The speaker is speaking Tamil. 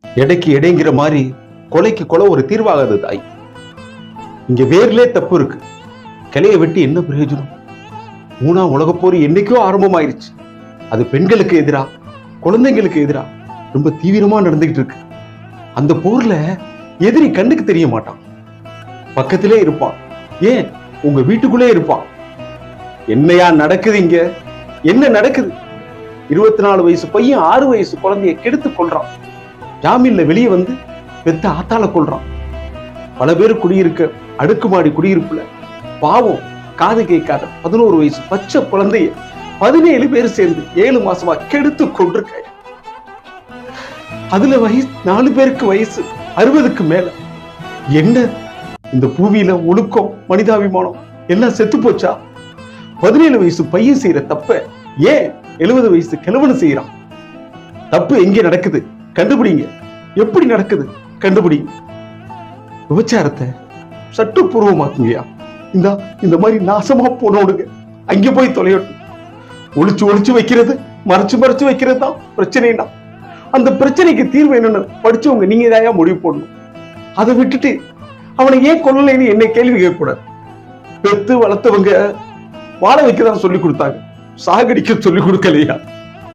எடைக்கு எடைங்கிற மாதிரி கொலைக்கு கொலை ஒரு தீர்வாகாது தாய். இங்க வேர்லே தப்பு இருக்கு. கிளைய வெட்டி என்ன பிரயோஜனம்? 3ஆம் உலகப் போர் என்னைக்கோ ஆரம்பமாயிருச்சு. அது பெண்களுக்கு எதிரா, குழந்தைங்களுக்கு எதிரா ரொம்ப தீவிரமா நடந்துகிட்டு இருக்கு. அந்த போர்ல எதிரி கண்ணுக்கு தெரிய மாட்டான், பக்கத்திலே இருப்பான். ஏன் உங்க வீட்டுக்குள்ளே இருப்பான். என்னையா நடக்குது இங்க? என்ன நடக்குது? 24 வயசு பையன் 6 வயசு குழந்தைய கெடுத்து கொள்றான். ஜாமீன்ல வெளியே வந்து பெத்த ஆத்தால கொள்றான். பல பேர் குடியிருக்க அடுக்குமாடி குடியிருப்புல பாவம் காது கேட்காத 11 வயசு பச்சை குழந்தைய 17 பேர் சேர்ந்து 7 மாசமா கெடுத்து கொண்டிருக்க. அதுல 4 பேருக்கு வயசு 60க்கு மேல. என்ன இந்த பூமியில ஒழுக்கம், மனிதாபிமானம் எல்லாம் செத்து போச்சா? 17 வயசு பையன் செய்யற தப்ப ஏன் 70 வயசு கிழவனு செய்யறான்? தப்பு எங்க நடக்குது? கண்டுபிடிங்க. எப்படி நடக்குது? கண்டுபிடிங்க. விபச்சாரத்தை சட்டப்பூர்வமாக்குங்கயா. இந்த மாதிரி நாசமா போனோடுங்க அங்க போய் தொலையட்டும். ஒளிச்சு ஒளிச்சு வைக்கிறது, மறைச்சு மறைச்சு வைக்கிறது தான் பிரச்சனைனா. அந்த பிரச்சனைக்கு தீர்வு என்னன்னு படிச்சவங்க நீங்க தான் முடிவு போடணும். அதை விட்டுட்டு அவனை ஏன் கொல்லலைன்னு என்ன கேள்வி கேட்கக்கூடாது. பெத்து வளர்த்தவங்க வாழ வைக்கதான் சொல்லி கொடுத்தாங்க, சாகடிக்க சொல்லி கொடுக்கலையா?